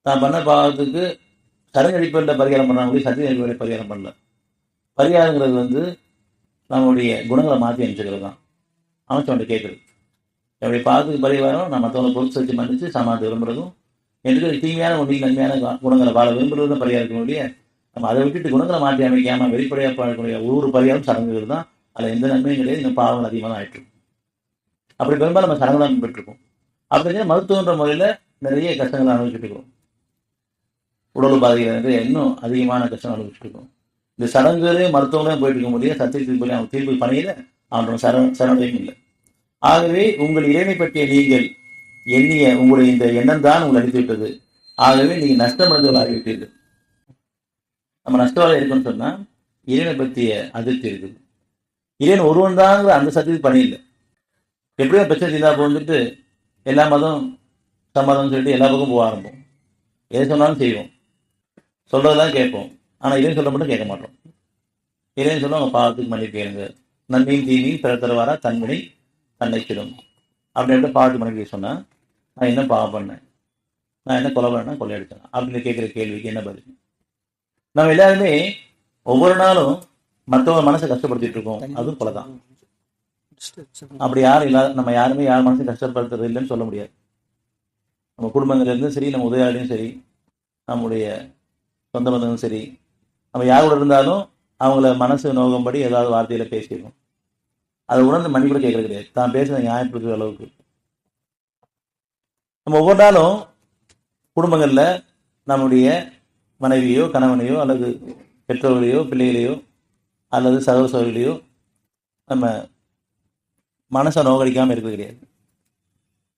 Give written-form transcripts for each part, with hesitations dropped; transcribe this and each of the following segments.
தான் பண்ண பாவத்துக்கு சரண் அடிப்படையில் பரிகாரம் பண்ணாங்களே சத்திய அடிப்படையில் பரிகாரம் பண்ணல. பரிகாரங்கிறது வந்து நம்மளுடைய குணங்களை மாற்றி அமைச்சுக்கிறது தான். அமைச்சவன்ட்ட கேட்குறது. என்னுடைய பாவத்துக்கு பரிகாரம் நான் மற்றவங்களை பொறுத்து வச்சு மன்னிச்சு சமாளத்தை விரும்புறதும், எனக்கு தீமையான ஒன்றையும் நன்மையான குணங்களை வாழ விரும்புறது தான் பரிகாரத்தினுடைய. நம்ம அதை விட்டுட்டு குணங்களை மாற்றி அமைக்காம வெளிப்படையாக பாடக்கூடிய ஒவ்வொரு பரிகாரம் சடங்குகள் தான். அதில் எந்த நன்மையும் கிடையாது. இன்னும் பாவங்கள் அதிகமாக தான் ஆயிட்டு இருக்கும். அப்படி பெரும்பாலும் நம்ம சடங்கு தான் பெற்றிருக்கோம். அப்படின்னா மருத்துவன்ற முறையில் நிறைய கஷ்டங்களை அனுபவிச்சுட்டு இருக்கோம். உடல் உபாதைகள் இன்னும் அதிகமான கஷ்டம் அனுபவிச்சுட்டு இருக்கோம். இந்த சடங்குகளே மருத்துவங்களையும் போயிட்டு இருக்க முடியாது. சத்தியத்துக்கு போய் அவன் தீர்ப்பு பணியில அவன் சரணடையும் இல்லை. ஆகவே உங்கள் இறைவனை பற்றிய நீங்கள் எண்ணிய உங்களுடைய இந்த எண்ணம் தான் உங்களை அடித்து விட்டது. ஆகவே நீங்க நஷ்டமடைந்தவர்கள் ஆகிவிட்டீர்கள். நம்ம நஷ்டவாளி இருக்குன்னு சொன்னா இறைவனை பற்றிய அதிர்ச்சி இருக்குது. இறைவன் ஒருவன் தான் அந்த சத்தியத்துக்கு பணி இல்லை. எப்படியோ பிரச்சனை செய்தா போந்துட்டு எல்லா மதம் சம்மதம் சொல்லிட்டு எல்லா பக்கம் போக ஆரம்பம். எது சொன்னாலும் செய்வோம், சொல்றதெல்லாம் கேட்போம். ஆனா இறைவன் சொல்ல மட்டும் கேட்க மாட்டோம். இறைவன் சொல்ல அவங்க பாவத்துக்கு மன்னிப்பு கேளுங்க, நன்மையும் தீமையும் பிற தருவாரா தன்வினை தன்னைக்கிடும் அப்படின்னு பாவத்துக்கு மன்னிப்பு சொன்னா நான் என்ன பாவம் பண்ணேன், நான் என்ன கொலை பண்ணேன், கொள்ளையடிச்சேன் அப்படின்னு கேட்குற கேள்விக்கு என்ன பதில்? நம்ம எல்லாருமே ஒவ்வொரு நாளும் மற்றவங்க மனசை கஷ்டப்படுத்திட்டு இருக்கோம். அதுவும் கொலை தான். அப்படி யாரும் இல்லாத நம்ம யாருமே யார் மனசையும் கஷ்டப்படுத்துறது இல்லைன்னு சொல்ல முடியாது. நம்ம குடும்பங்கள்ல இருந்தும் சரி, நம்ம உதவியாளியும் சரி, நம்முடைய சொந்த பந்தங்களும் சரி, நம்ம யார் கூட இருந்தாலும் அவங்கள மனசு நோகும்படி ஏதாவது வார்த்தையில பேசியிருக்கோம். அதை உணர்ந்து மணி கூட கேட்கறது கிடையாது. தான் பேசுறத நியாயப்படுத்துற அளவுக்கு நம்ம ஒவ்வொரு நாளும் குடும்பங்கள்ல நம்முடைய மனைவியோ கணவனையோ அல்லது பெற்றோர்களையோ பிள்ளைகளையோ அல்லது சகோதர சகோதரிகளையோ நம்ம மனசை நோகடிக்காம இருக்கிறது கிடையாது.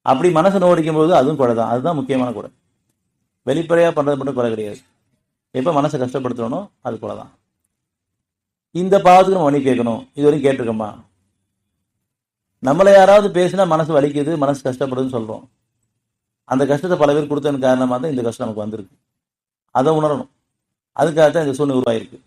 அப்படி மனசை நோகடிக்கும் போது அதுவும் குறை தான். அதுதான் முக்கியமான குறை. வெளிப்படையா பண்றது மட்டும் குறை கிடையாது. எப்ப மனசை கஷ்டப்படுத்தணும் அது குறை தான். இந்த பாவத்துக்கு நம்ம மன்னிப்பு கேட்கணும். இதுவரைக்கும் கேட்டிருக்கோமா? நம்மளை யாராவது பேசினா மனசு வலிக்குது, மனசு கஷ்டப்படுதுன்னு சொல்றோம். அந்த கஷ்டத்தை பல பேர் கொடுத்ததன் காரணமாக தான் இந்த கஷ்டம் நமக்கு வந்திருக்கு. அதை உணரணும். அதுக்காகத்தான் இந்த சூழ்நிலை உருவாயிருக்கு.